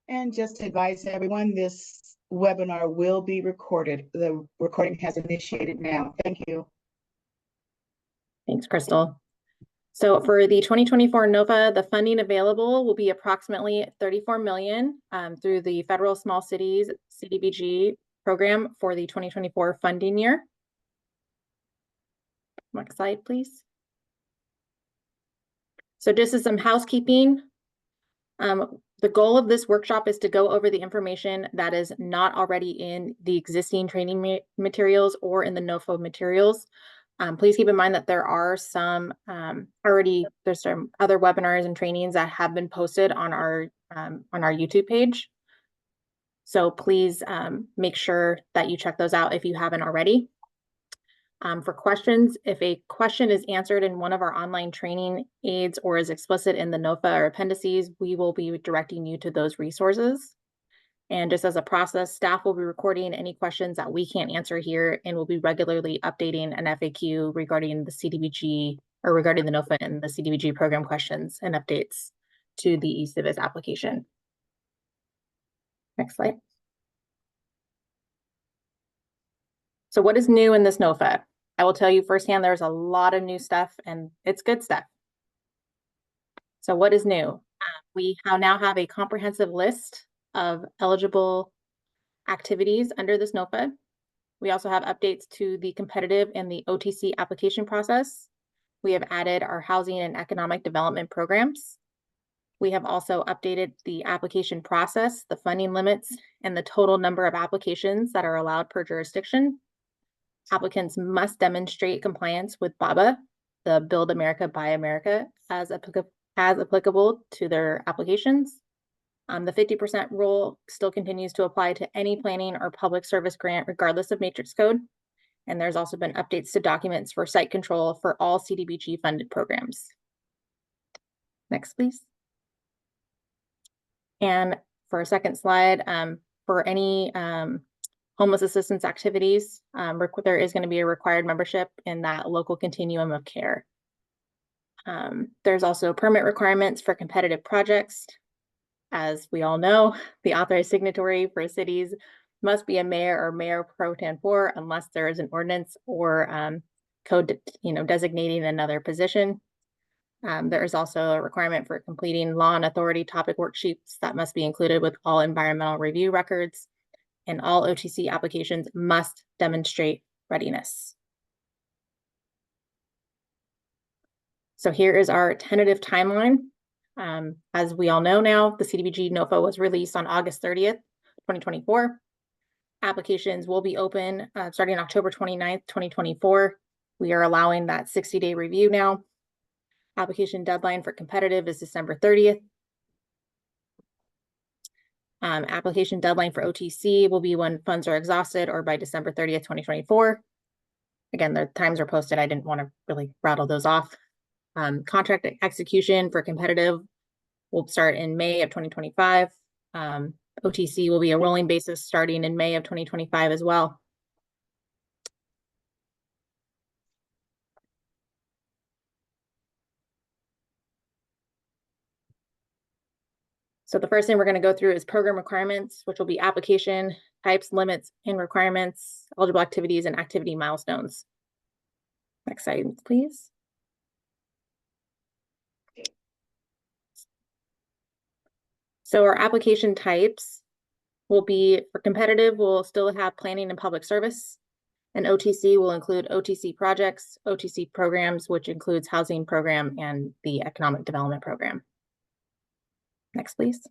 And just to advise everyone, this webinar will be recorded. The recording has initiated now. Thank you. Thanks, Crystal. So for the 2024 NOFA, the funding available will be approximately $34 million through the Federal Small Cities CDBG program for the 2024 funding year. Next slide, please. So just as some housekeeping, the goal of this workshop is to go over the information that is not already in the existing training materials or in the NOFA materials. Please keep in mind that there are some there's some other webinars and trainings that have been posted on our YouTube page. So please make sure that you check those out if you haven't already. For questions, if a question is answered in one of our online training aids or is explicit in the NOFA or appendices, we will be directing you to those resources. And just as a process, staff will be recording any questions that we can't answer here and will be regularly updating an FAQ regarding the CDBG or regarding the NOFA and the CDBG program questions and updates to the eCivis application. Next slide. So what is new in this NOFA? I will tell you firsthand, there's a lot of new stuff and it's good stuff. So what is new? We now have a comprehensive list of eligible activities under this NOFA. We also have updates to the competitive and the OTC application process. We have added our housing and economic development programs. We have also updated the application process, the funding limits, and the total number of applications that are allowed per jurisdiction. Applicants must demonstrate compliance with BABA, the Build America, Buy America, as applicable to their applications. The 50% rule still continues to apply to any planning or public service grant, regardless of matrix code. And there's also been updates to documents for site control for all CDBG funded programs. Next, please. And for a second slide, for any homeless assistance activities, there is going to be a required membership in that local continuum of care. There's also permit requirements for competitive projects. As we all know, the authorized signatory for cities must be a mayor or mayor pro tempore unless there is an ordinance or code, designating another position. There is also a requirement for completing law and authority topic worksheets that must be included with all environmental review records, and all OTC applications must demonstrate readiness. So here is our tentative timeline. As we all know now, the CDBG NOFA was released on August 30th, 2024. Applications will be open starting October 29th, 2024. We are allowing that 60-day review now. Application deadline for competitive is December 30th. Application deadline for OTC will be when funds are exhausted or by December 30th, 2024. Again, the times are posted. I didn't want to really rattle those off. Contract execution for competitive will start in May of 2025. OTC will be a rolling basis starting in May of 2025 as well. So the first thing we're going to go through is program requirements, which will be application types, limits, and requirements, eligible activities, and activity milestones. Next slide, please. So our application types will be, for competitive, we'll still have planning and public service, and OTC will include OTC projects, OTC programs, which includes housing program and the economic development program. Next, please.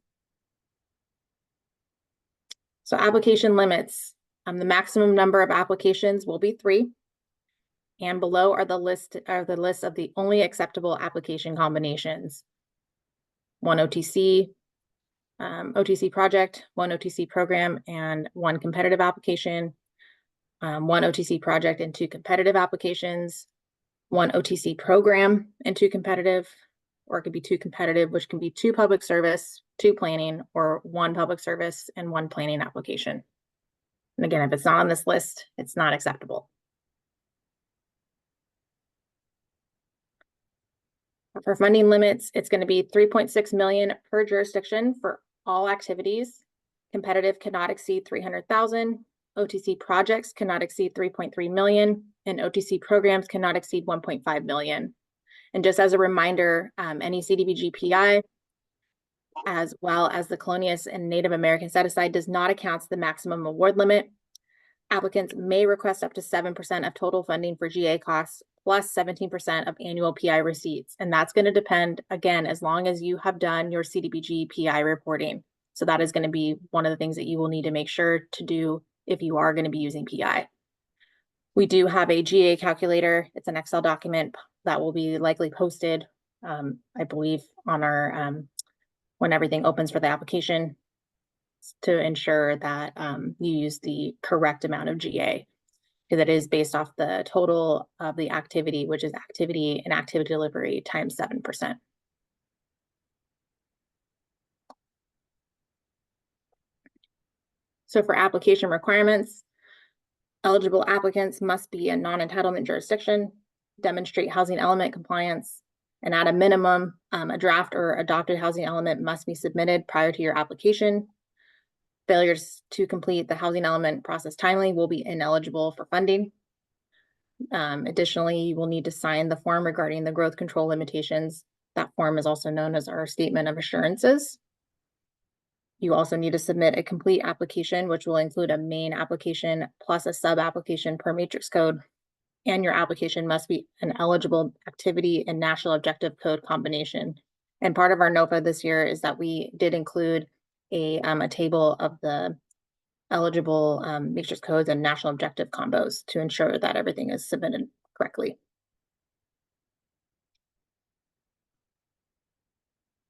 So application limits, the maximum number of applications will be 3. And below are the list of the only acceptable application combinations. 1 OTC, OTC project, 1 OTC program, and 1 competitive application, 1 OTC project and 2 competitive applications, 1 OTC program and 2 competitive, or it could be 2 competitive, which can be 2 public service, 2 planning, or 1 public service and 1 planning application. And again, if it's not on this list, it's not acceptable. For funding limits, it's going to be $3.6 million per jurisdiction for all activities. Competitive cannot exceed 300,000. OTC projects cannot exceed 3.3 million, and OTC programs cannot exceed 1.5 million. And just as a reminder, any CDBG PI, as well as the Colonias and Native American set-aside, does not account to the maximum award limit. Applicants may request up to 7% of total funding for GA costs, plus 17% of annual PI receipts. And that's going to depend, again, as long as you have done your CDBG PI reporting. So that is going to be one of the things that you will need to make sure to do if you are going to be using PI. We do have a GA calculator. It's an Excel document that will be likely posted, I believe, on our when everything opens for the application, to ensure that you use the correct amount of GA, because it is based off the total of the activity, which is activity and activity delivery times 7%. So for application requirements, eligible applicants must be a non-entitlement jurisdiction, demonstrate housing element compliance, and at a minimum, a draft or adopted housing element must be submitted prior to your application. Failures to complete the housing element process timely will be ineligible for funding. Additionally, you will need to sign the form regarding the growth control limitations. That form is also known as our statement of assurances. You also need to submit a complete application, which will include a main application plus a sub-application per matrix code. And your application must be an eligible activity and national objective code combination. And part of our NOFA this year is that we did include a table of the eligible matrix codes and national objective combos to ensure that everything is submitted correctly.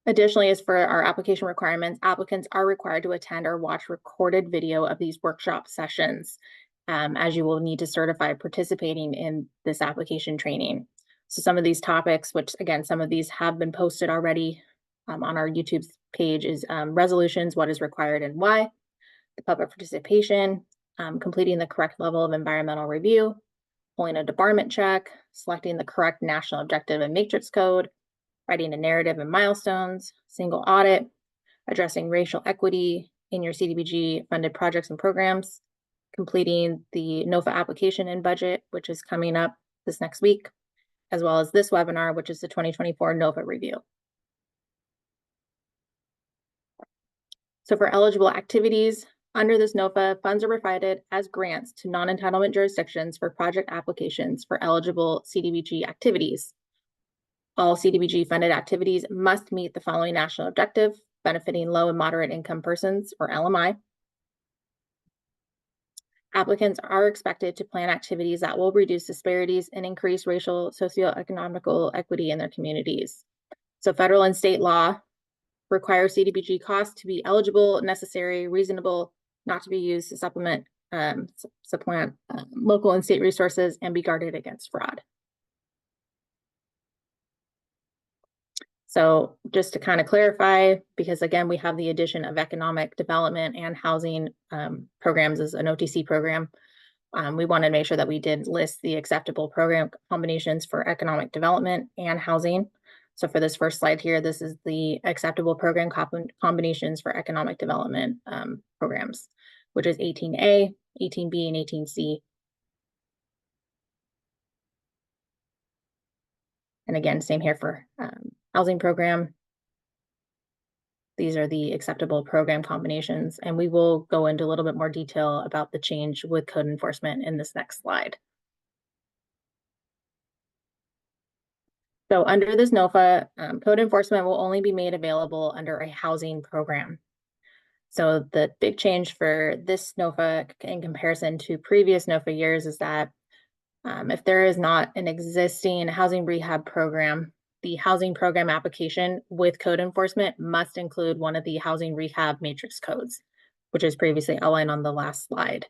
Additionally, as for our application requirements, applicants are required to attend or watch recorded video of these workshop sessions, as you will need to certify participating in this application training. So some of these topics, which again, some of these have been posted already on our YouTube page, is resolutions, what is required and why, the public participation, completing the correct level of environmental review, pulling a debarment check, selecting the correct national objective and matrix code, writing a narrative and milestones, single audit, addressing racial equity in your CDBG funded projects and programs, completing the NOFA application and budget, which is coming up this next week, as well as this webinar, which is the 2024 NOFA review. So for eligible activities, under this NOFA, funds are provided as grants to non-entitlement jurisdictions for project applications for eligible CDBG activities. All CDBG funded activities must meet the following national objective, benefiting low and moderate income persons, or LMI. Applicants are expected to plan activities that will reduce disparities and increase racial socioeconomic equity in their communities. So federal and state law require CDBG costs to be eligible, necessary, reasonable, not to be used to supplement local and state resources, and be guarded against fraud. So just to kind of clarify, because again, we have the addition of economic development and housing programs as an OTC program. We want to make sure that we did list the acceptable program combinations for economic development and housing. So for this first slide here, this is the acceptable program combinations for economic development programs, which is 18A, 18B, and 18C. And again, same here for housing program. These are the acceptable program combinations, and we will go into a little bit more detail about the change with code enforcement in this next slide. So under this NOFA, code enforcement will only be made available under a housing program. So the big change for this NOFA in comparison to previous NOFA years is that if there is not an existing housing rehab program, the housing program application with code enforcement must include one of the housing rehab matrix codes, which is previously outlined on the last slide.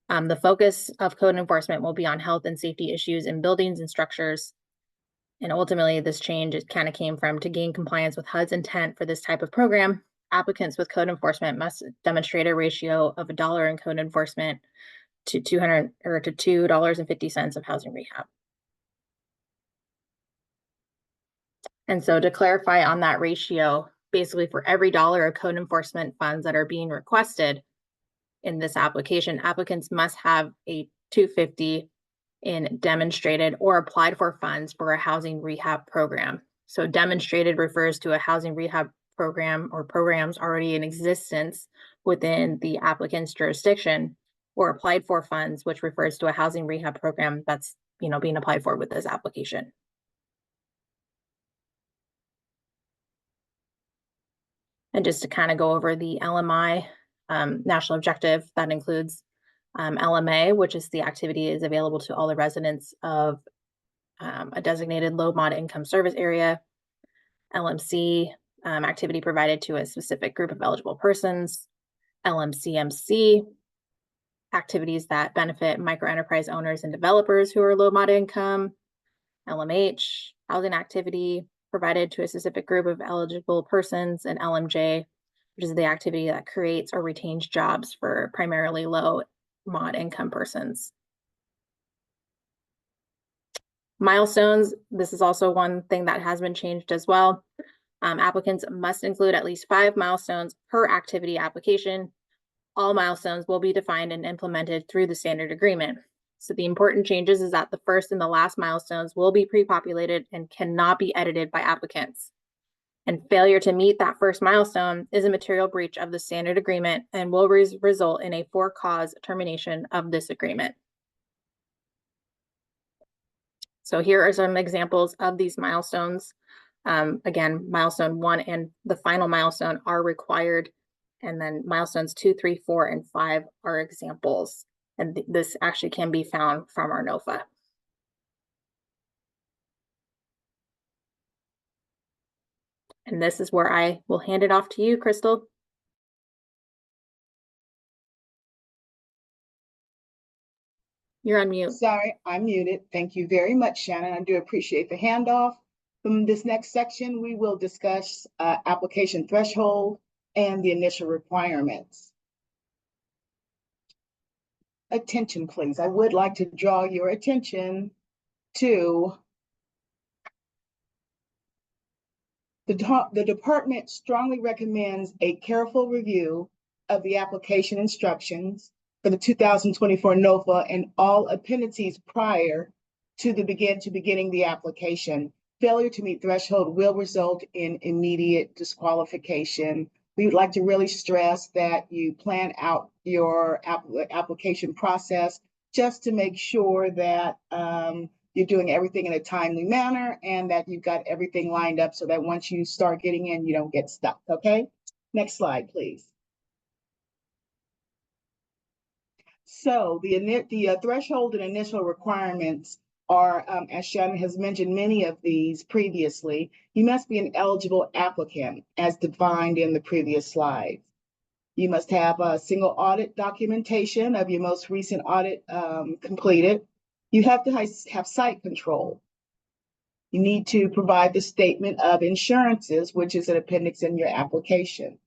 The focus of code enforcement will be on health and safety issues in buildings and structures. And ultimately, this change kind of came from to gain compliance with HUD's intent for this type of program. Applicants with code enforcement must demonstrate a ratio of $1 in code enforcement to $2.50 of housing rehab. And so to clarify on that ratio, basically for every dollar of code enforcement funds that are being requested in this application, applicants must have a 250 in demonstrated or applied for funds for a housing rehab program. So demonstrated refers to a housing rehab program or programs already in existence within the applicant's jurisdiction, or applied for funds, which refers to a housing rehab program that's being applied for with this application. And just to kind of go over the LMI national objective, that includes LMA, which is the activity is available to all the residents of a designated low mod income service area. LMC, activity provided to a specific group of eligible persons. LMCMC, activities that benefit micro enterprise owners and developers who are low mod income. LMH, housing activity provided to a specific group of eligible persons. And LMJ, which is the activity that creates or retains jobs for primarily low mod income persons. Milestones, this is also one thing that has been changed as well. Applicants must include at least 5 milestones per activity application. All milestones will be defined and implemented through the standard agreement. So the important changes is that the first and the last milestones will be pre-populated and cannot be edited by applicants. And failure to meet that first milestone is a material breach of the standard agreement and will result in a for-cause termination of this agreement. So here are some examples of these milestones. Again, milestone 1 and the final milestone are required. And then milestones 2, 3, 4, and 5 are examples. And this actually can be found from our NOFA. And this is where I will hand it off to you, Crystal. You're on mute. Sorry, I'm muted. Thank you very much, Shannon. I do appreciate the handoff. From this next section, we will discuss application threshold and the initial requirements. Attention, please. I would like to draw your attention to the department strongly recommends a careful review of the application instructions for the 2024 NOFA and all appendices prior to beginning the application. Failure to meet threshold will result in immediate disqualification. We would like to really stress that you plan out your application process just to make sure that you're doing everything in a timely manner and that you've got everything lined up so that once you start getting in, you don't get stuck, okay? Next slide, please. So the threshold and initial requirements are, as Shannon has mentioned many of these previously, you must be an eligible applicant as defined in the previous slides. You must have a single audit documentation of your most recent audit completed. You have to have site control. You need to provide the statement of insurances, which is an appendix in your application.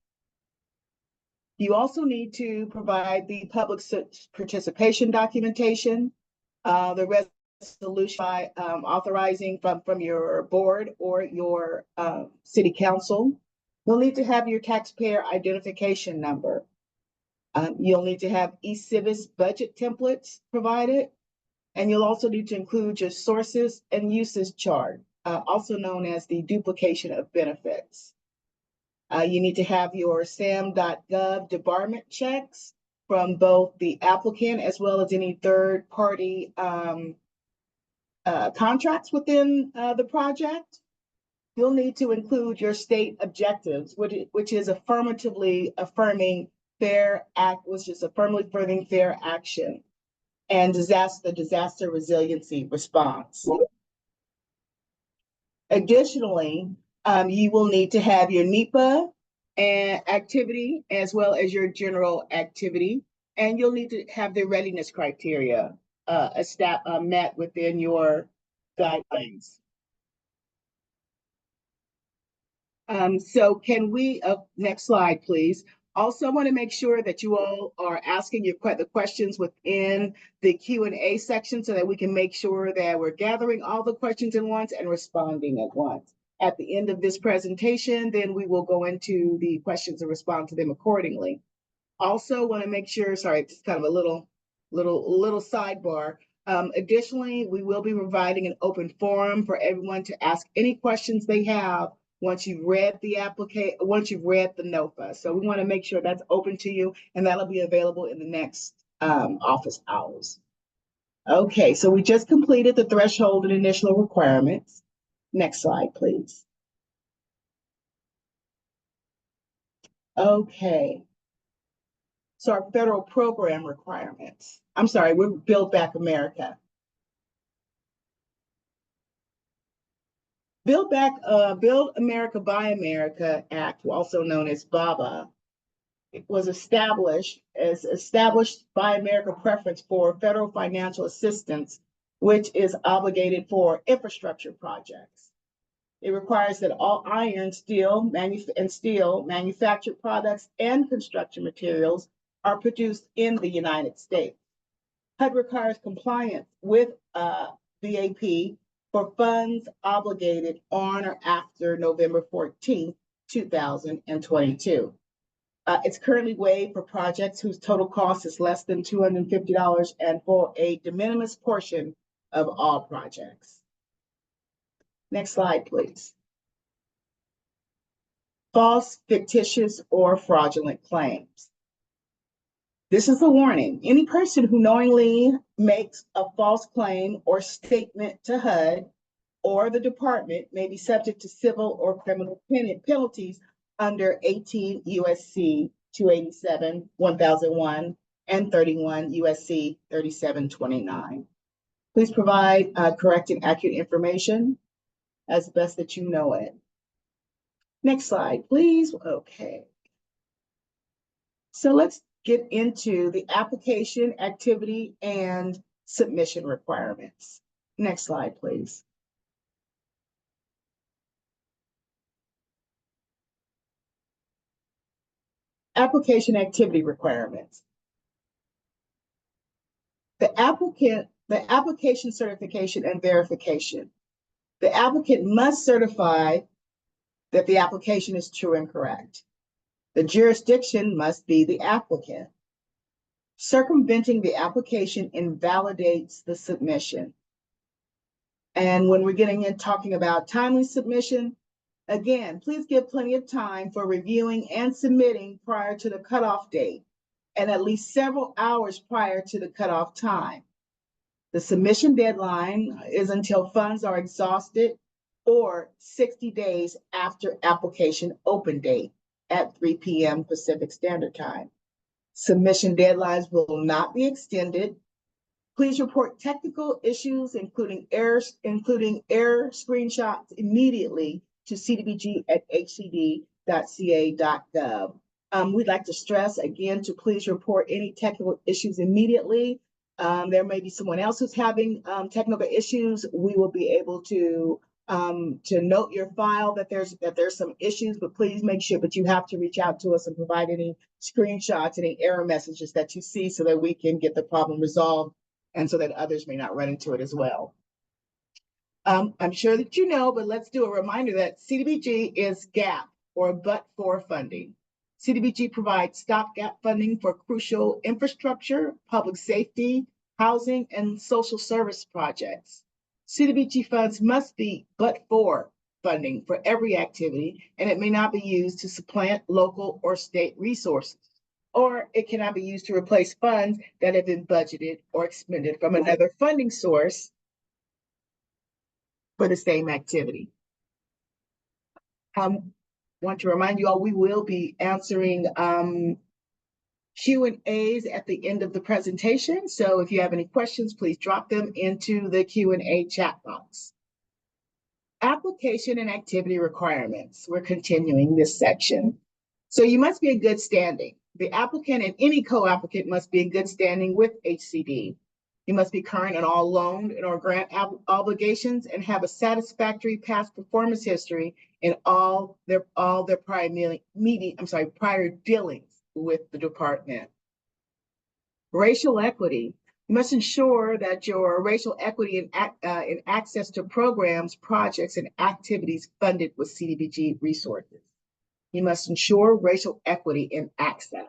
You also need to provide the public participation documentation, the resolution by authorizing from your board or your city council. You'll need to have your taxpayer identification number. You'll need to have eCivis budget templates provided, and you'll also need to include your sources and uses chart, also known as the duplication of benefits. You need to have your sam.gov debarment checks from both the applicant as well as any third-party contracts within the project. You'll need to include your state objectives, which is affirmatively affirming fair action and the disaster resiliency response. Additionally, you will need to have your NEPA and activity as well as your general activity, and you'll need to have the readiness criteria met within your guidelines. So can we, next slide, please. Also, I want to make sure that you all are asking the questions within the Q&A section so that we can make sure that we're gathering all the questions at once and responding at once. at the end of this presentation, then we will go into the questions and respond to them accordingly. Also want to make sure, sorry, it's kind of a little sidebar. Additionally, we will be providing an open forum for everyone to ask any questions they have once you've read the NOFA. So we want to make sure that's open to you, and that'll be available in the next office hours. Okay, so we just completed the threshold and initial requirements. Next slide, please. Okay. So our federal program requirements. I'm sorry, we're Build Back America. Build America Buy America Act, also known as BABA, it was established by America preference for federal financial assistance, which is obligated for infrastructure projects. It requires that all iron, steel, manufactured products, and construction materials are produced in the United States. HUD requires compliance with VAP for funds obligated on or after November 14, 2022. It's currently waived for projects whose total cost is less than $250 and for a de minimis portion of all projects. Next slide, please. False, fictitious, or fraudulent claims. This is a warning. Any person who knowingly makes a false claim or statement to HUD or the department may be subject to civil or criminal penalties under 18 USC 287, 1001, and 31 USC 3729. Please provide correct and accurate information as best that you know it. Next slide, please. Okay. So let's get into the application, activity, and submission requirements. Next slide, please. Application activity requirements. The application certification and verification. The applicant must certify that the application is true and correct. The jurisdiction must be the applicant. Circumventing the application invalidates the submission. And when we're getting in talking about timely submission, again, please give plenty of time for reviewing and submitting prior to the cutoff date and at least several hours prior to the cutoff time. The submission deadline is until funds are exhausted or 60 days after application open date at 3 p.m. Pacific Standard Time. Submission deadlines will not be extended. Please report technical issues, including error screenshots immediately to cdbg@hcd.ca.gov. We'd like to stress again to please report any technical issues immediately. There may be someone else who's having technical issues. We will be able to note your file that there's some issues, but please make sure that you have to reach out to us and provide any screenshots, any error messages that you see so that we can get the problem resolved and so that others may not run into it as well. I'm sure that you know, but let's do a reminder that CDBG is GAP, or but-for funding. CDBG provides stopgap funding for crucial infrastructure, public safety, housing, and social service projects. CDBG funds must be but-for funding for every activity, and it may not be used to supplant local or state resources, or it cannot be used to replace funds that have been budgeted or expended from another funding source for the same activity. Want to remind you all, we will be answering Q&As at the end of the presentation. So if you have any questions, please drop them into the Q&A chat box. Application and activity requirements. We're continuing this section. So you must be in good standing. The applicant and any co-applicant must be in good standing with HCD. You must be current on all loan and or grant obligations and have a satisfactory past performance history in all their prior dealings with the department. Racial equity. You must ensure that your racial equity in access to programs, projects, and activities funded with CDBG resources. You must ensure racial equity in access.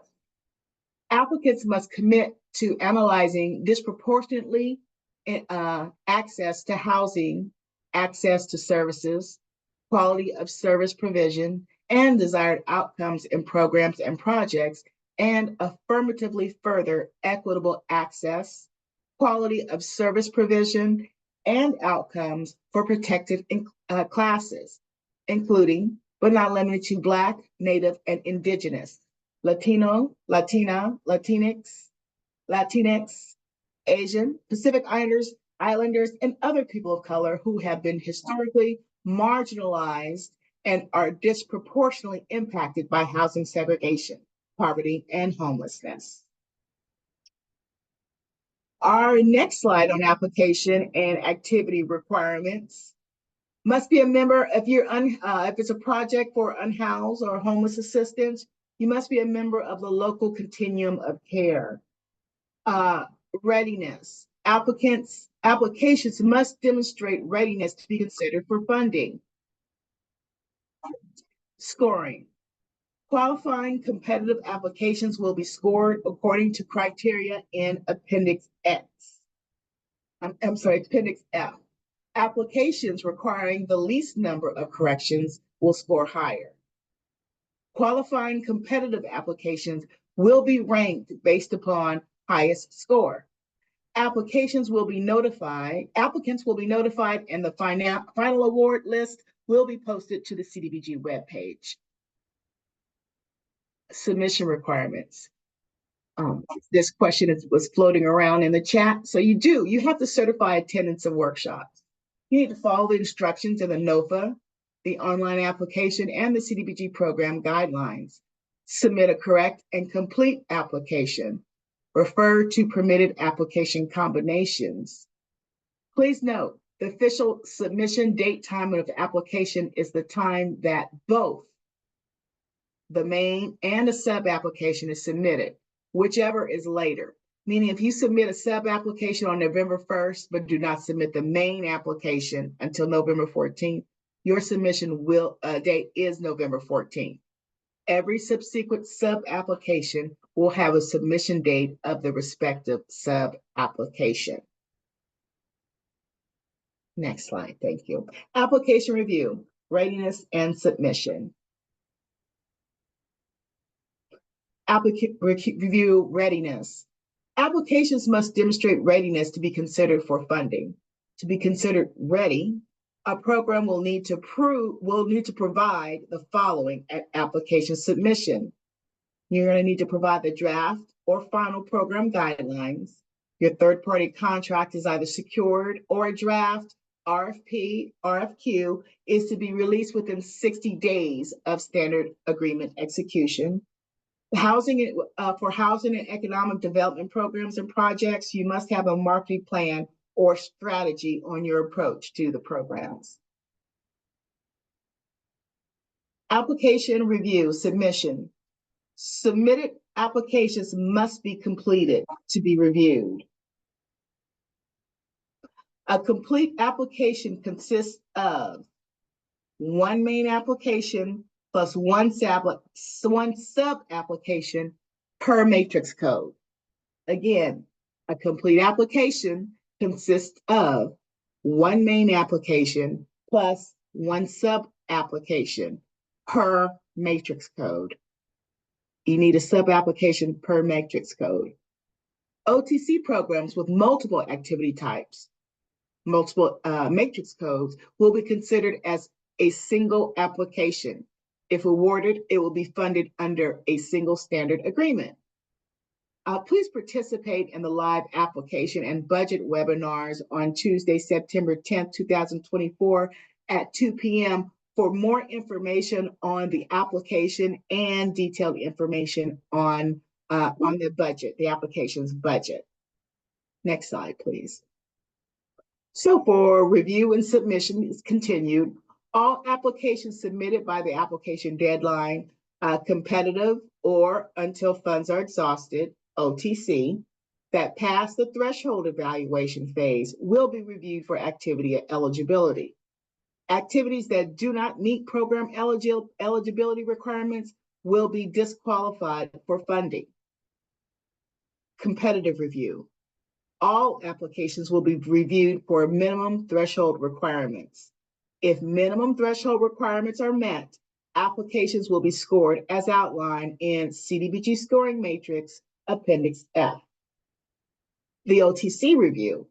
Applicants must commit to analyzing disproportionately access to housing, access to services, quality of service provision, and desired outcomes in programs and projects, and affirmatively further equitable access, quality of service provision, and outcomes for protected classes, including, but not limited to, Black, Native, and Indigenous, Latino, Latina, Latinx, Asian, Pacific Islanders, and other people of color who have been historically marginalized and are disproportionately impacted by housing segregation, poverty, and homelessness. Our next slide on application and activity requirements. Must be a member, if it's a project for unhoused or homeless assistance, you must be a member of the local continuum of care. Readiness. Applications must demonstrate readiness to be considered for funding. Scoring. Qualifying competitive applications will be scored according to criteria in Appendix X. Appendix F. Applications requiring the least number of corrections will score higher. Qualifying competitive applications will be ranked based upon highest score. Applicants will be notified, and the final award list will be posted to the CDBG webpage. Submission requirements. This question was floating around in the chat. So you have to certify attendance of workshops. You need to follow the instructions in the NOFA, the online application, and the CDBG program guidelines. Submit a correct and complete application. Refer to permitted application combinations. Please note, the official submission date time of the application is the time that both the main and the sub-application is submitted, whichever is later. Meaning if you submit a sub-application on November 1st, but do not submit the main application until November 14th, your submission date is November 14th. Every subsequent sub-application will have a submission date of the respective sub-application. Next slide, thank you. Application review, readiness and submission. Applicant review readiness. Applications must demonstrate readiness to be considered for funding. To be considered ready, a program will need to provide the following at application submission. You're going to need to provide the draft or final program guidelines. Your third-party contract is either secured, or a draft RFP, RFQ is to be released within 60 days of standard agreement execution. For housing and economic development programs and projects, you must have a marketing plan or strategy on your approach to the programs. Application review, submission. Submitted applications must be completed to be reviewed. A complete application consists of one main application plus one sub-application per matrix code. Again, a complete application consists of one main application plus one sub-application per matrix code. You need a sub-application per matrix code. OTC programs with multiple activity types, multiple matrix codes, will be considered as a single application. If awarded, it will be funded under a single standard agreement. Please participate in the live application and budget webinars on Tuesday, September 10th, 2024 at 2 p.m. for more information on the application and detailed information on the budget, the application's budget. Next slide, please. So for review and submission is continued. All applications submitted by the application deadline, competitive or until funds are exhausted, OTC, that pass the threshold evaluation phase will be reviewed for activity eligibility. Activities that do not meet program eligibility requirements will be disqualified for funding. Competitive review. All applications will be reviewed for minimum threshold requirements. If minimum threshold requirements are met, applications will be scored as outlined in CDBG scoring matrix, Appendix F. The OTC review.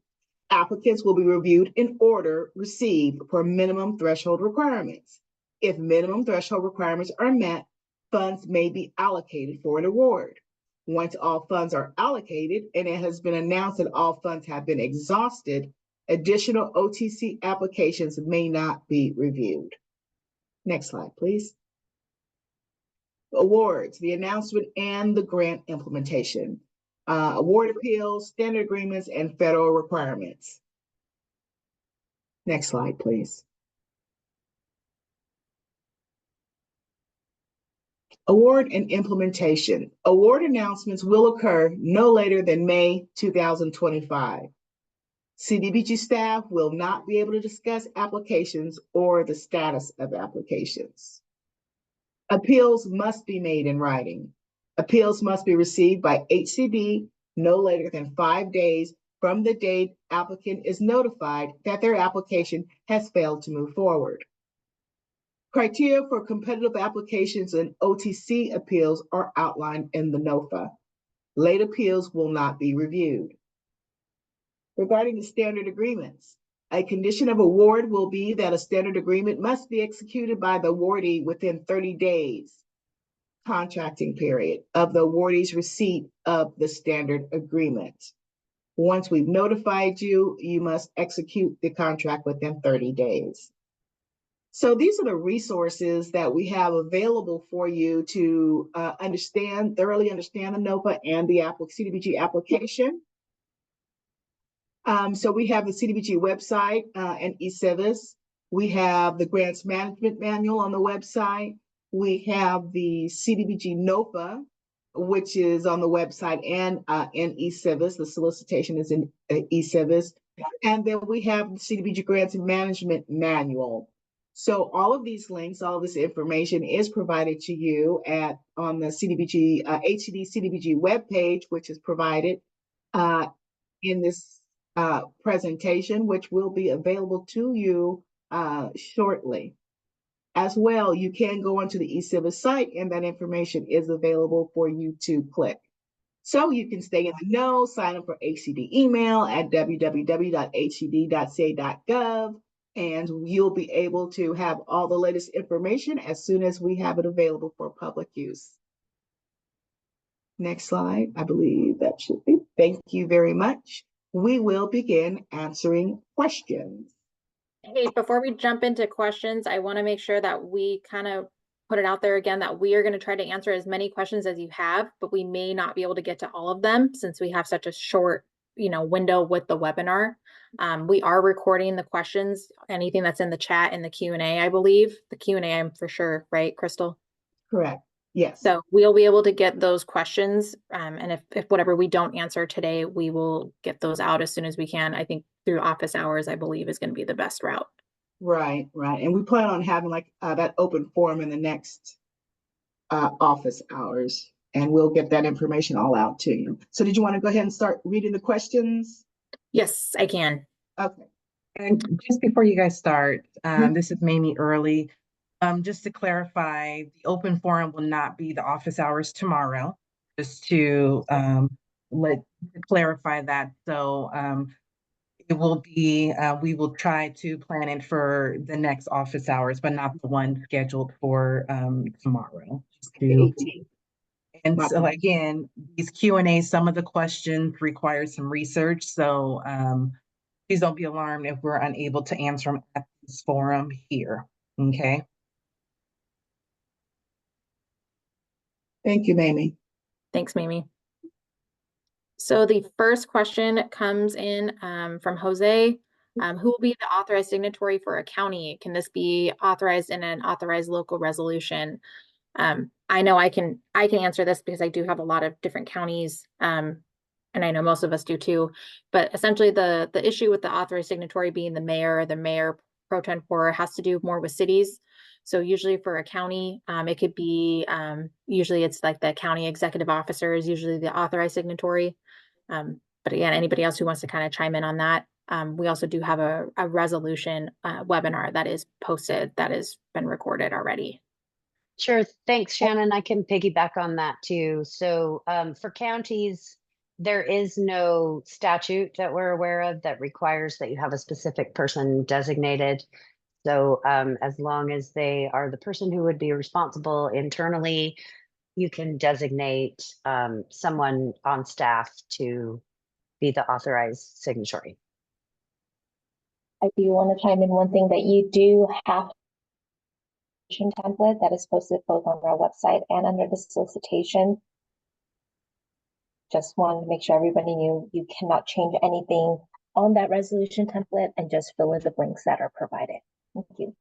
Applicants will be reviewed in order received for minimum threshold requirements. If minimum threshold requirements are met, funds may be allocated for an award. Once all funds are allocated and it has been announced that all funds have been exhausted, additional OTC applications may not be reviewed. Next slide, please. Awards, the announcement and the grant implementation. Award appeals, standard agreements, and federal requirements. Next slide, please. Award and implementation. Award announcements will occur no later than May 2025. CDBG staff will not be able to discuss applications or the status of applications. Appeals must be made in writing. Appeals must be received by HCD no later than 5 days from the date applicant is notified that their application has failed to move forward. Criteria for competitive applications and OTC appeals are outlined in the NOFA. Late appeals will not be reviewed. Regarding the standard agreements, a condition of award will be that a standard agreement must be executed by the awardee within 30 days, contracting period, of the awardee's receipt of the standard agreement. Once we've notified you, you must execute the contract within 30 days. So these are the resources that we have available for you to thoroughly understand the NOFA and the CDBG application. So we have the CDBG website and eCivis. We have the Grants Management Manual on the website. We have the CDBG NOFA, which is on the website and in eCivis. The solicitation is in eCivis. And then we have the CDBG Grants Management Manual. So all of these links, all of this information is provided to you on the CDBG, HCD CDBG webpage, which is provided in this presentation, which will be available to you shortly. As well, you can go onto the eCivis site and that information is available for you to click. So you can stay in the know, sign up for HCD email at www.hcd.ca.gov, and you'll be able to have all the latest information as soon as we have it available for public use. Next slide, I believe that should be. Thank you very much. We will begin answering questions. Hey, before we jump into questions, I want to make sure that we kind of put it out there again that we are going to try to answer as many questions as you have, but we may not be able to get to all of them since we have such a short, window with the webinar. We are recording the questions, anything that's in the chat and the Q&A, I believe. The Q&A, I'm for sure, right, Crystal? Correct. Yes. So we'll be able to get those questions. And if whatever we don't answer today, we will get those out as soon as we can. I think through office hours, I believe is going to be the best route. Right, right. And we plan on having that open forum in the next office hours, and we'll get that information all out to you. So did you want to go ahead and start reading the questions? Yes, I can. Okay. And just before you guys start, this is Mamie Early. Just to clarify, the open forum will not be the office hours tomorrow, just to clarify that. So it will be, we will try to plan it for the next office hours, but not the one scheduled for tomorrow. And so again, these Q&A, some of the questions require some research. So please don't be alarmed if we're unable to answer them at this forum here, okay? Thank you, Mamie. Thanks, Mamie. So the first question comes in from Jose. Who will be the authorized signatory for a county? Can this be authorized in an authorized local resolution? I know I can answer this because I do have a lot of different counties. And and I know most of us do too, but essentially the issue with the authorized signatory being the mayor pro tempore has to do more with cities. So usually for a county, it could be, usually it's like the county executive officer is usually the authorized signatory. But again, anybody else who wants to kind of chime in on that, we also do have a resolution webinar that is posted, that has been recorded already. Sure. Thanks, Shannon. I can piggyback on that too. So for counties, there is no statute that we're aware of that requires that you have a specific person designated. So as long as they are the person who would be responsible internally, you can designate someone on staff to be the authorized signatory. I do want to chime in one thing that you do have template that is posted both on our website and under the solicitation. Just wanted to make sure everybody knew you cannot change anything on that resolution template and just fill in the blanks that are provided. Thank you.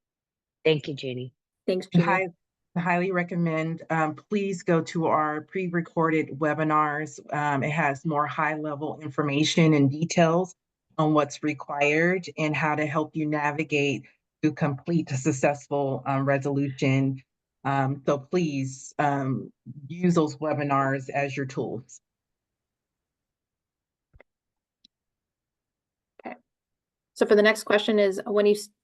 Thank you, Jeannie. Thanks, Jeannie. I highly recommend, please go to our pre-recorded webinars. It has more high-level information and details on what's required and how to help you navigate to complete a successful resolution. So please use those webinars as your tools. So for the next question is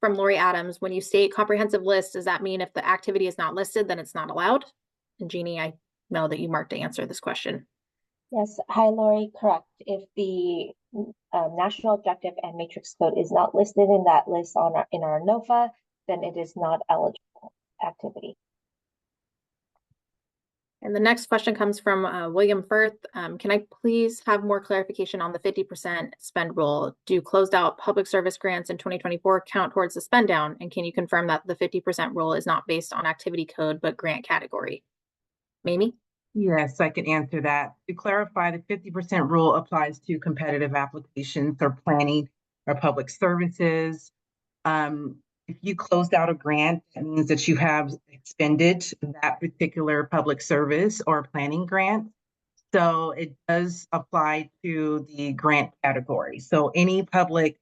from Lori Adams, when you state comprehensive list, does that mean if the activity is not listed, then it's not allowed? And Jeannie, I know that you marked to answer this question. Yes, hi Lori, correct. If the national objective and matrix code is not listed in that list in our NOFA, then it is not eligible activity. And the next question comes from William Firth. Can I please have more clarification on the 50% spend rule? Do closed out public service grants in 2024 count towards the spend down? And can you confirm that the 50% rule is not based on activity code, but grant category? Mamie? Yes, I can answer that. To clarify, the 50% rule applies to competitive applications or planning or public services. If you closed out a grant, that means that you have expended that particular public service or planning grant. So it does apply to the grant category. So any public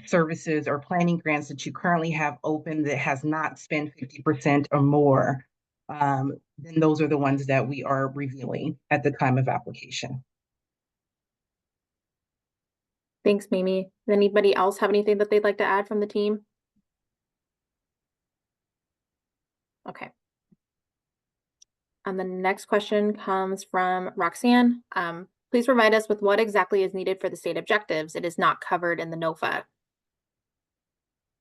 services or planning grants that you currently have open that has not spent 50% or more, then those are the ones that we are reviewing at the time of application. Thanks, Mamie. Does anybody else have anything that they'd like to add from the team? Okay. And the next question comes from Roxanne. Please provide us with what exactly is needed for the state objectives. It is not covered in the NOFA.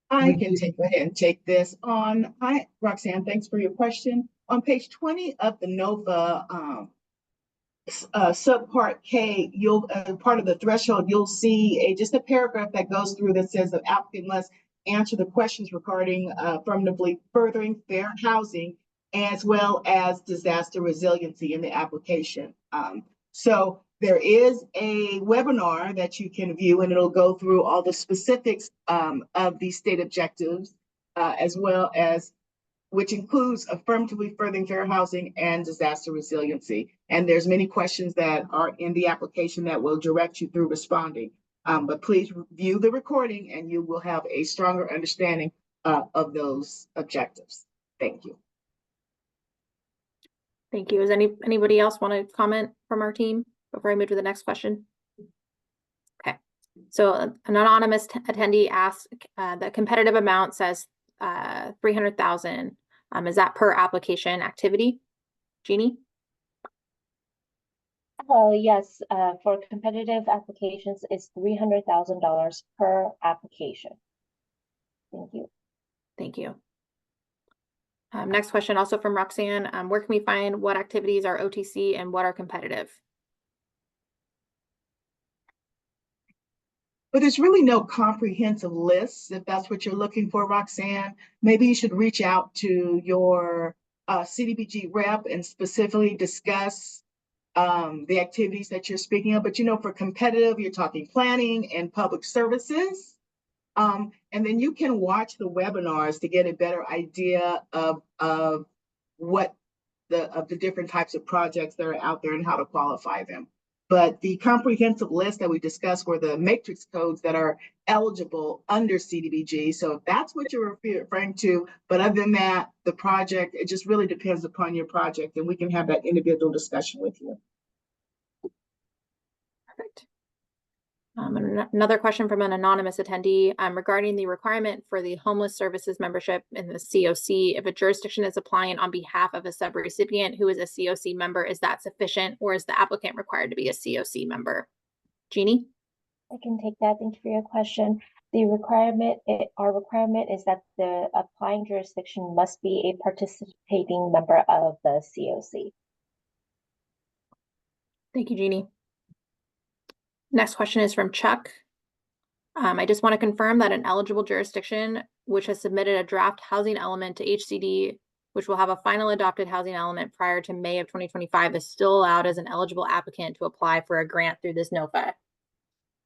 I can go ahead and take this on. Hi, Roxanne, thanks for your question. On page 20 of the NOFA subpart K, you'll part of the threshold, you'll see just a paragraph that goes through that says the applicant must answer the questions regarding affirmatively furthering fair housing as well as disaster resiliency in the application. So there is a webinar that you can view, and it'll go through all the specifics of these state objectives, as well as which includes affirmatively furthering fair housing and disaster resiliency. And there's many questions that are in the application that will direct you through responding. But please view the recording and you will have a stronger understanding of those objectives. Thank you. Thank you. Does anybody else want to comment from our team before I move to the next question? Okay. So an anonymous attendee asked, the competitive amount says 300,000. Is that per application activity? Jeannie? Yes, for competitive applications, it's $300,000 per application. Thank you. Thank you. Next question, also from Roxanne. Where can we find what activities are OTC and what are competitive? But there's really no comprehensive list, if that's what you're looking for, Roxanne. Maybe you should reach out to your CDBG rep and specifically discuss the activities that you're speaking of. But for competitive, you're talking planning and public services. And then you can watch the webinars to get a better idea of what the different types of projects that are out there and how to qualify them. But the comprehensive list that we discussed were the matrix codes that are eligible under CDBG. So if that's what you're referring to, but other than that, the project, it just really depends upon your project, and we can have that individual discussion with you. Perfect. Another question from an anonymous attendee regarding the requirement for the homeless services membership in the COC. If a jurisdiction is applying on behalf of a subrecipient who is a COC member, is that sufficient, or is the applicant required to be a COC member? Jeannie? I can take that. Thank you for your question. Our requirement is that the applying jurisdiction must be a participating member of the COC. Thank you, Jeannie. Next question is from Chuck. I just want to confirm that an eligible jurisdiction which has submitted a draft housing element to HCD, which will have a final adopted housing element prior to May of 2025, is still allowed as an eligible applicant to apply for a grant through this NOFA.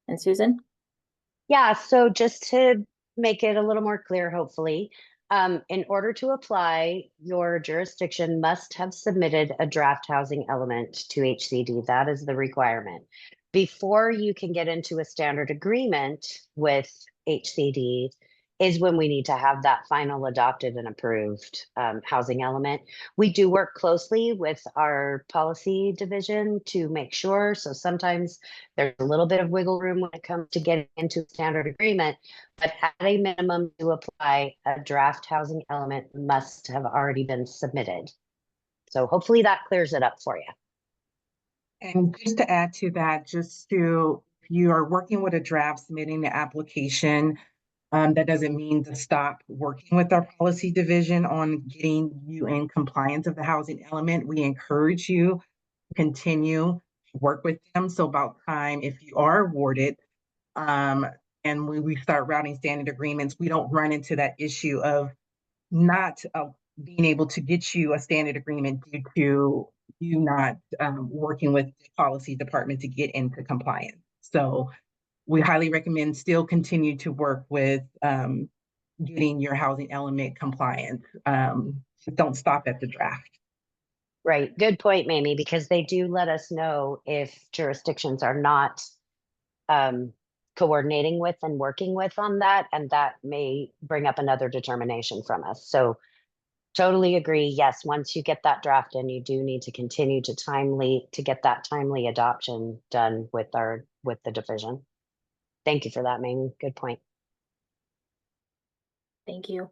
And Susan? Yeah, so just to make it a little more clear, hopefully, in order to apply, your jurisdiction must have submitted a draft housing element to HCD. That is the requirement. Before you can get into a standard agreement with HCD is when we need to have that final adopted and approved housing element. We do work closely with our policy division to make sure. So sometimes there's a little bit of wiggle room when it comes to getting into a standard agreement, but at a minimum to apply, a draft housing element must have already been submitted. So hopefully that clears it up for you. And just to add to that, if you are working with a draft submitting the application, that doesn't mean to stop working with our policy division on getting you in compliance of the housing element. We encourage you to continue to work with them. So about time, if you are awarded, and when we start routing standard agreements, we don't run into that issue of not being able to get you a standard agreement due to you not working with the policy department to get into compliance. So we highly recommend still continue to work with getting your housing element compliant. Don't stop at the draft. Right. Good point, Mamie, because they do let us know if jurisdictions are not coordinating with and working with on that, and that may bring up another determination from us. So totally agree. Yes, once you get that draft in, you do need to continue to get that timely adoption done with the division. Thank you for that, Mamie. Good point. Thank you.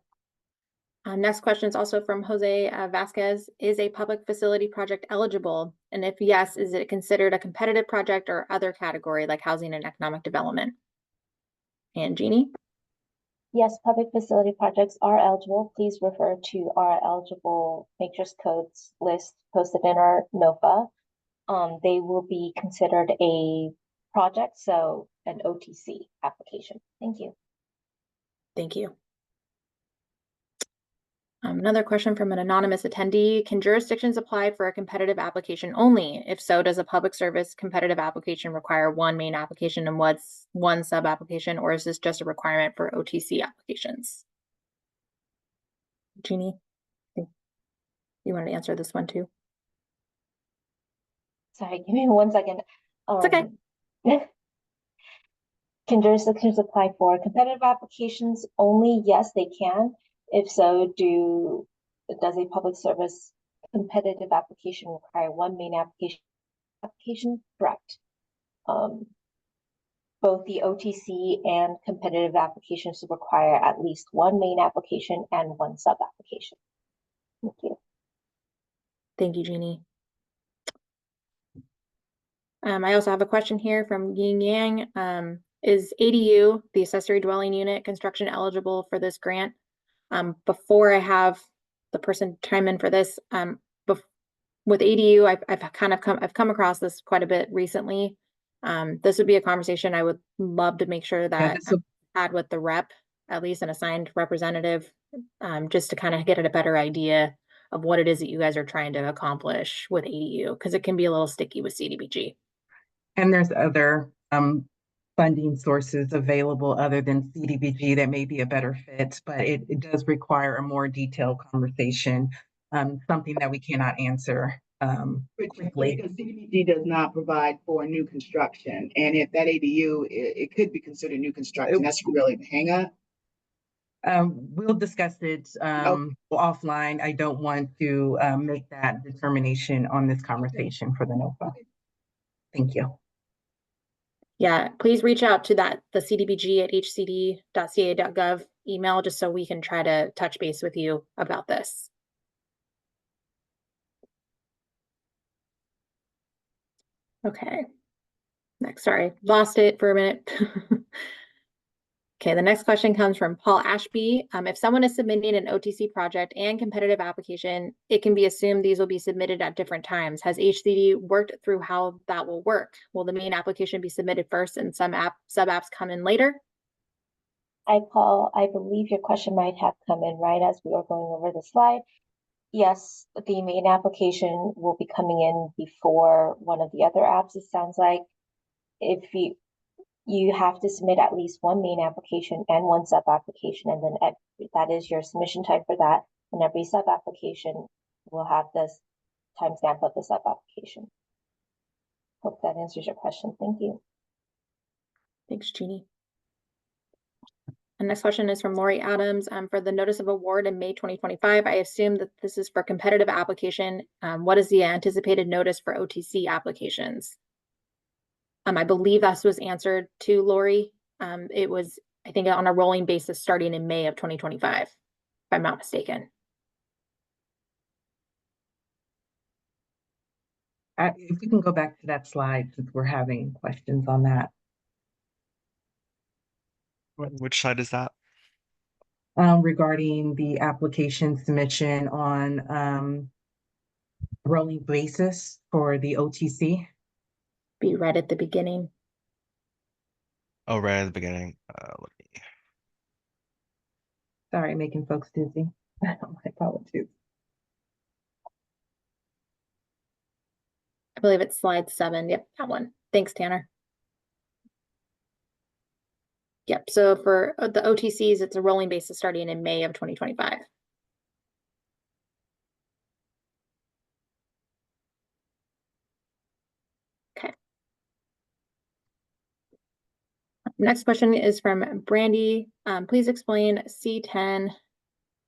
Next question is also from Jose Vasquez. Is a public facility project eligible? And if yes, is it considered a competitive project or other category like housing and economic development? And Jeannie? Yes, public facility projects are eligible. Please refer to our eligible matrix codes list posted in our NOFA. They will be considered a project, so an OTC application. Thank you. Thank you. Another question from an anonymous attendee. Can jurisdictions apply for a competitive application only? If so, does a public service competitive application require one main application and what's one sub application, or is this just a requirement for OTC applications? Jeannie, you want to answer this one too? Sorry, give me 1 second. It's okay. Can jurisdictions apply for competitive applications only? Yes, they can. If so, does a public service competitive application require one main application? Correct. Both the OTC and competitive applications require at least one main application and one sub application. Thank you. Thank you, Jeannie. I also have a question here from Ying Yang. Is ADU, the accessory dwelling unit, construction eligible for this grant? Before I have the person chime in for this, with ADU, I've come across this quite a bit recently. This would be a conversation I would love to make sure that I had with the rep, at least an assigned representative, just to kind of get a better idea of what it is that you guys are trying to accomplish with ADU, because it can be a little sticky with CDBG. And there's other funding sources available other than CDBG that may be a better fit, but it does require a more detailed conversation, something that we cannot answer quickly. Because CDBG does not provide for new construction, and if that ADU, it could be considered new construction. That's really the hang up. We'll discuss it offline. I don't want to make that determination on this conversation for the NOFA. Thank you. Yeah, please reach out to the CDBG at hcd.ca.gov email, just so we can try to touch base with you about this. Okay. Next, sorry, lost it for a minute. Okay, the next question comes from Paul Ashby. If someone is submitting an OTC project and competitive application, it can be assumed these will be submitted at different times. Has HCD worked through how that will work? Will the main application be submitted first and some sub-apps come in later? Hi, Paul. I believe your question might have come in right as we were going over the slide. Yes, the main application will be coming in before one of the other apps, it sounds like. If you have to submit at least one main application and one sub application, and then that is your submission time for that. And every sub application will have this timestamp of the sub application. Hope that answers your question. Thank you. Thanks, Jeannie. The next question is from Lori Adams. For the notice of award in May 2025, I assume that this is for competitive application. What is the anticipated notice for OTC applications? I believe this was answered to Lori. It was, I think, on a rolling basis starting in May of 2025, if I'm not mistaken. If we can go back to that slide, since we're having questions on that. Which slide is that? Regarding the application submission on rolling basis for the OTC. Be right at the beginning. Oh, right at the beginning. Let me. Sorry, making folks dizzy. My apologies. I believe it's slide 7. Yep, that one. Thanks, Tanner. Yep, so for the OTCs, it's a rolling basis starting in May of 2025. Okay. Next question is from Brandy. Please explain C10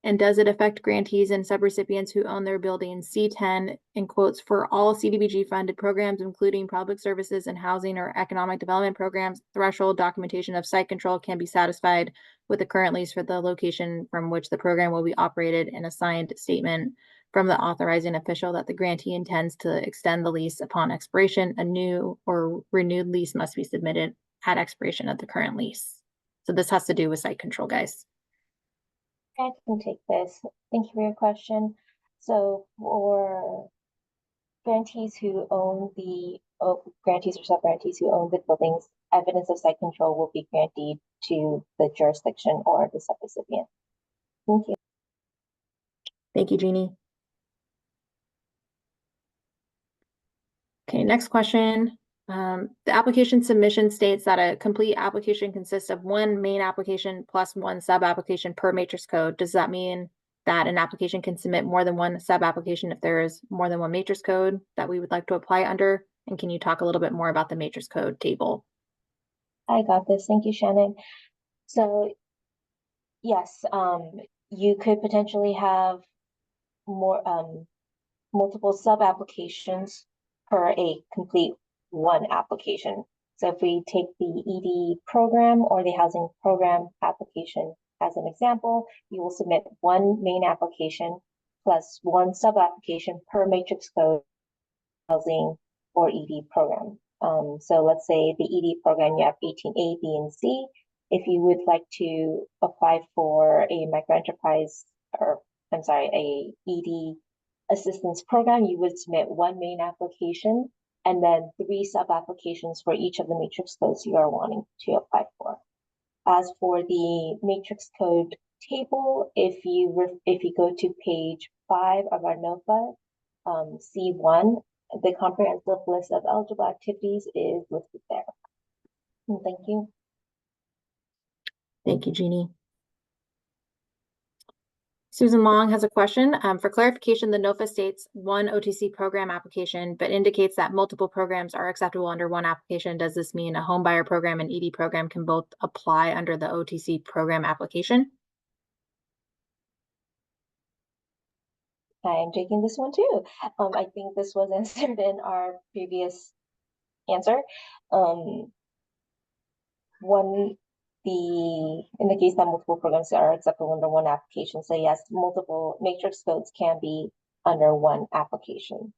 and does it affect grantees and subrecipients who own their buildings? C10 in quotes for all CDBG funded programs, including public services and housing or economic development programs, threshold documentation of site control can be satisfied with the current lease for the location from which the program will be operated, and a signed statement from the authorizing official that the grantee intends to extend the lease upon expiration. A new or renewed lease must be submitted at expiration of the current lease. So this has to do with site control, guys. I can take this. Thank you for your question. So for grantees who own grantees or sub-grantees who own the buildings, evidence of site control will be granted to the jurisdiction or the subrecipient. Thank you. Thank you, Jeannie. Okay, next question. The application submission states that a complete application consists of one main application plus one sub-application per matrix code. Does that mean that an application can submit more than one sub-application if there is more than one matrix code that we would like to apply under? And can you talk a little bit more about the matrix code table? I got this. Thank you, Shannon. So yes, you could potentially have more multiple sub-applications per a complete one application. So if we take the ED program or the housing program application as an example, you will submit one main application plus one sub-application per matrix code housing or ED program. So let's say the ED program, you have 18A, B, and C. If you would like to apply for a microenterprise, or I'm sorry, a ED assistance program, you would submit one main application and then 3 sub-applications for each of the matrix codes you are wanting to apply for. As for the matrix code table, if you go to page 5 of our NOFA, C1, the comprehensive list of eligible activities is listed there. And thank you. Thank you, Jeannie. Susan Long has a question. For clarification, the NOFA states one OTC program application, but indicates that multiple programs are acceptable under one application. Does this mean a home buyer program and ED program can both apply under the OTC program application? I'm taking this one too. I think this was answered in our previous answer. In the case that multiple programs are acceptable under one application, so yes, multiple matrix codes can be under one application.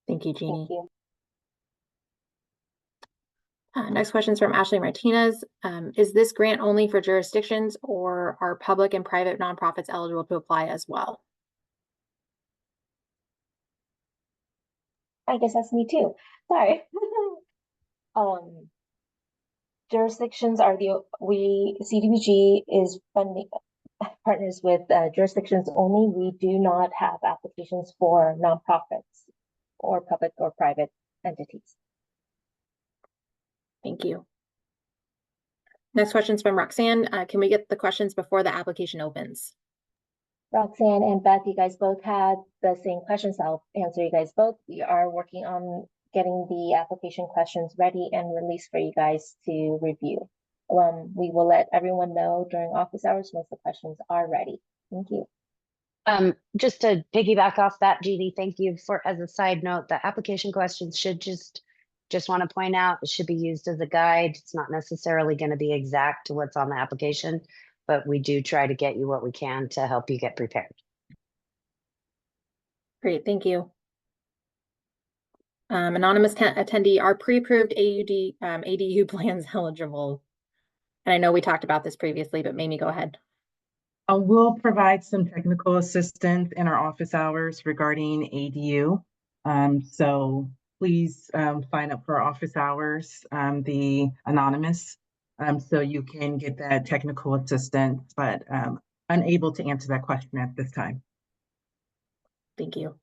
Thank you, Jeannie. Thank you. Next question is from Ashley Martinez. Is this grant only for jurisdictions, or are public and private nonprofits eligible to apply as well? I guess that's me too. Sorry. Jurisdictions are CDBG is funding partners with jurisdictions only. We do not have applications for nonprofits or public or private entities. Thank you. Next question is from Roxanne. Can we get the questions before the application opens? Roxanne and Beth, you guys both had the same questions. I'll answer you guys both. We are working on getting the application questions ready and released for you guys to review. We will let everyone know during office hours once the questions are ready. Thank you. Just to piggyback off that, Jeannie, thank you for, as a side note, the application questions should just want to point out, it should be used as a guide. It's not necessarily going to be exact to what's on the application, but we do try to get you what we can to help you get prepared. Great, thank you. Anonymous attendee, are pre-approved ADU plans eligible? And I know we talked about this previously, but Mamie, go ahead. We'll provide some technical assistance in our office hours regarding ADU. So please sign up for office hours, the anonymous, so you can get that technical assistance, but unable to answer that question at this time. Thank you.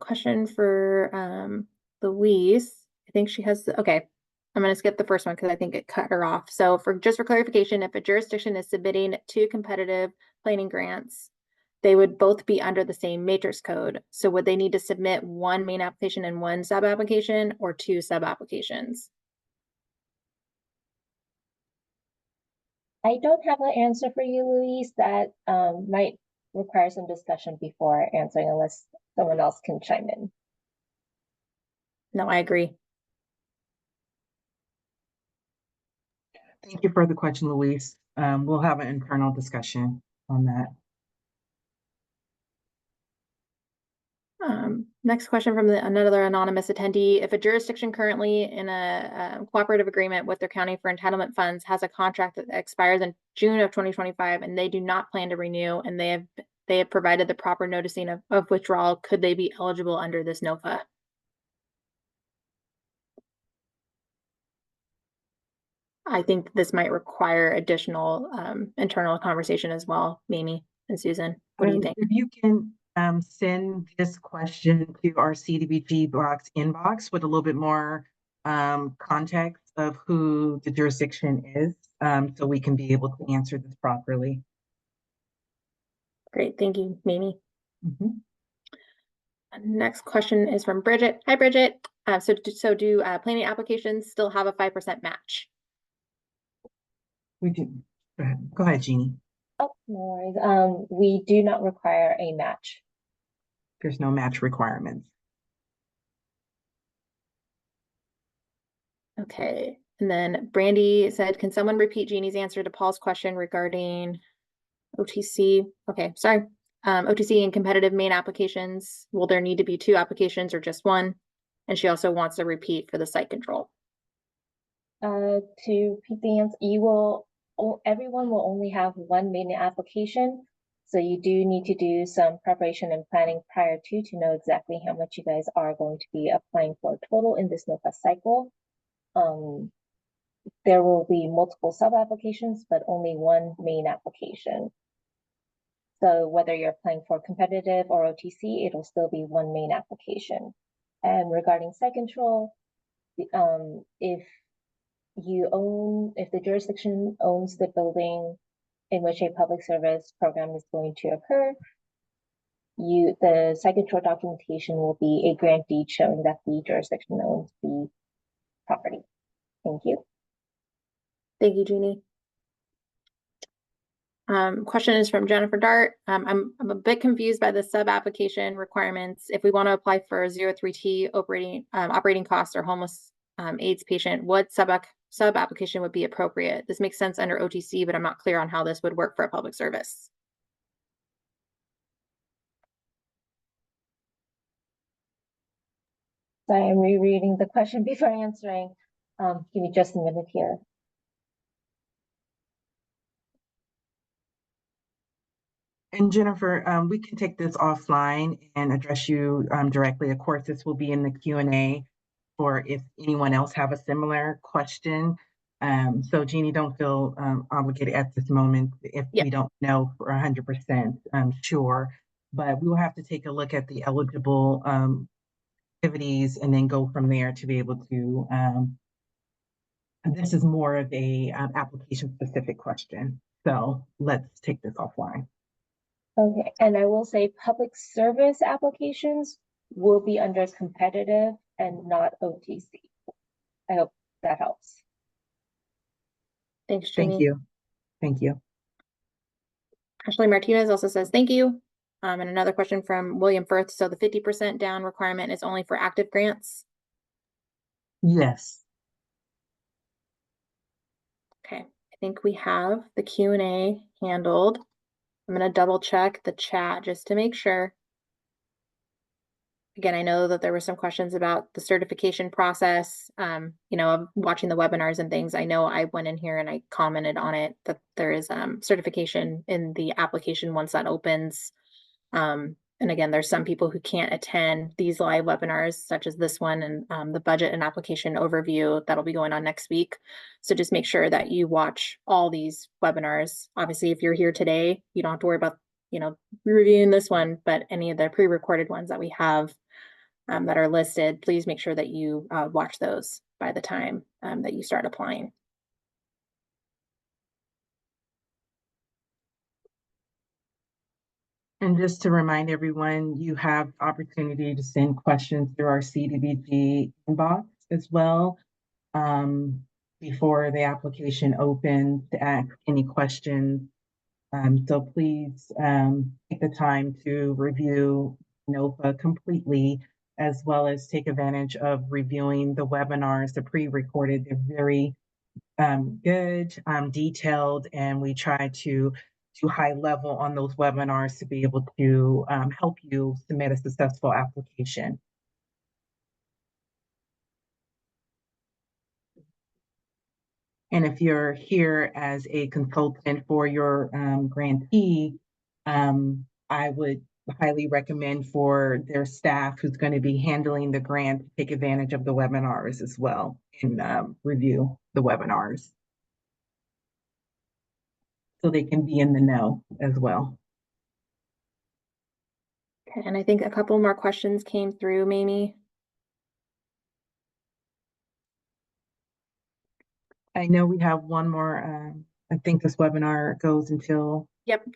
Question for Louise. I think she has, okay. I'm going to skip the first one because I think it cut her off. So just for clarification, if a jurisdiction is submitting 2 competitive planning grants, they would both be under the same matrix code. So would they need to submit one main application and one sub application, or 2 sub applications? I don't have an answer for you, Louise. That might require some discussion before answering, unless someone else can chime in. No, I agree. Thank you for the question, Louise. We'll have an internal discussion on that. Next question from another anonymous attendee. If a jurisdiction currently in a cooperative agreement with their county for entitlement funds has a contract that expires in June of 2025 and they do not plan to renew, and they have provided the proper noticing of withdrawal, could they be eligible under this NOFA? I think this might require additional internal conversation as well. Mamie and Susan, what do you think? If you can send this question to our CDBG box inbox with a little bit more context of who the jurisdiction is, so we can be able to answer this properly. Great, thank you, Mamie. Mm-hmm. Next question is from Bridget. Hi, Bridget. So do planning applications still have a 5% match? We do. Go ahead, Jeannie. Oh, no worries. We do not require a match. There's no match requirements. Okay. And then Brandy said, can someone repeat Jeannie's answer to Paul's question regarding OTC? Okay, sorry. OTC and competitive main applications. Will there need to be 2 applications or just 1? And she also wants a repeat for the site control. To repeat the answer, everyone will only have 1 main application. So you do need to do some preparation and planning prior to know exactly how much you guys are going to be applying for total in this NOFA cycle. There will be multiple sub-applications, but only 1 main application. So whether you're applying for competitive or OTC, it'll still be 1 main application. And regarding site control, if if the jurisdiction owns the building in which a public service program is going to occur, the site control documentation will be a grant deed showing that the jurisdiction owns the property. Thank you. Thank you, Jeannie. Question is from Jennifer Dart. I'm a bit confused by the sub-application requirements. If we want to apply for 03T operating costs or homeless AIDS patient, what sub-application would be appropriate? This makes sense under OTC, but I'm not clear on how this would work for a public service. So I am rereading the question before answering. Give me just a minute here. And Jennifer, we can take this offline and address you directly. Of course, this will be in the Q&A for if anyone else have a similar question. So Jeannie, don't feel obligated at this moment if we don't know for 100% sure, but we will have to take a look at the eligible activities and then go from there to be able to, this is more of a application specific question. So let's take this offline. Okay, and I will say public service applications will be under competitive and not OTC. I hope that helps. Thanks, Jeannie. Thank you. Thank you. Ashley Martinez also says, thank you. And another question from William Firth. So the 50% down requirement is only for active grants? Yes. Okay, I think we have the Q&A handled. I'm going to double check the chat just to make sure. Again, I know that there were some questions about the certification process, you know, watching the webinars and things. I know I went in here and I commented on it that there is certification in the application once that opens. And again, there's some people who can't attend these live webinars, such as this one and the budget and application overview that'll be going on next week. So just make sure that you watch all these webinars. Obviously, if you're here today, you don't have to worry about, you know, reviewing this one, but any of the pre-recorded ones that we have that are listed, please make sure that you watch those by the time that you start applying. And just to remind everyone, you have opportunity to send questions through our CDBG inbox as well before the application opens to ask any questions. So please take the time to review NOFA completely, as well as take advantage of reviewing the webinars, the pre-recorded. They're very good, detailed, and we try to high level on those webinars to be able to help you submit a successful application. And if you're here as a consultant for your grantee, I would highly recommend for their staff who's going to be handling the grant to take advantage of the webinars as well and review the webinars, so they can be in the know as well. Okay, and I think a couple more questions came through, Mamie. I know we have one more. I think this webinar goes until. Yep,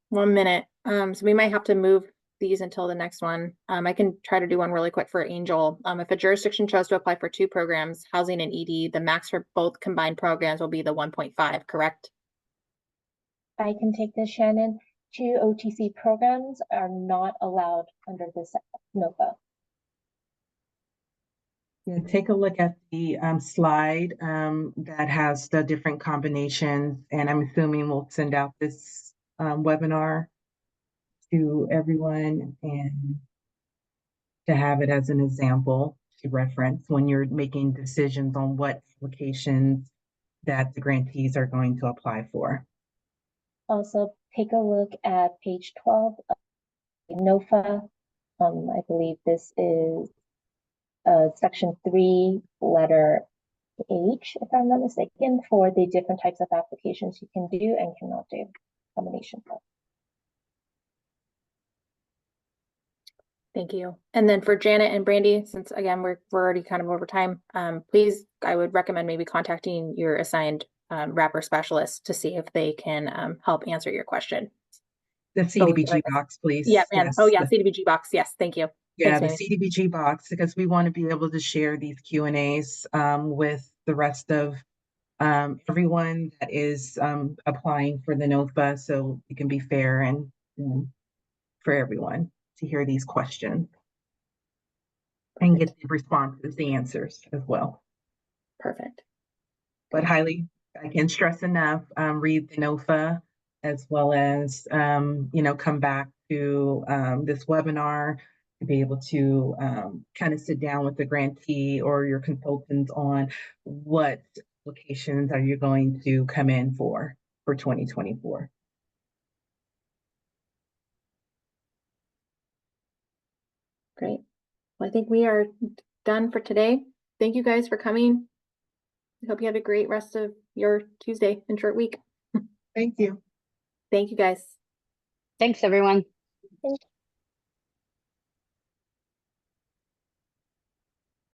1 minute. So we might have to move these until the next one. I can try to do one really quick for Angel. If a jurisdiction chose to apply for 2 programs, housing and ED, the max for both combined programs will be the 1.5, correct? I can take this, Shannon. 2 OTC programs are not allowed under this NOFA. Yeah, take a look at the slide that has the different combinations, and I'm assuming we'll send out this webinar to everyone and to have it as an example to reference when you're making decisions on what applications that the grantees are going to apply for. Also, take a look at page 12 of NOFA. I believe this is section 3, letter H, if I'm not mistaken, for the different types of applications you can do and cannot do combination. Thank you. And then for Janet and Brandy, since again, we're already kind of over time, please, I would recommend maybe contacting your assigned wrapper specialist to see if they can help answer your question. The CDBG box, please. Yeah, and Yes. oh yeah, CDBG box. Yes, thank you. Yeah, Thanks, the CDBG box, because we want to be able to share these Q&As with the rest of everyone that is applying for the NOFA, so it can be fair and for everyone to hear these questions and get the responses, the answers as well. Perfect. But highly, I can stress enough, read the NOFA as well as, come back to this webinar to be able to kind of sit down with the grantee or your consultants on what applications are you going to come in for 2024. Great. Well, I think we are done for today. Thank you guys for coming. I hope you have a great rest of your Tuesday and short week. Thank you. Thank you guys. Thanks, everyone. Thank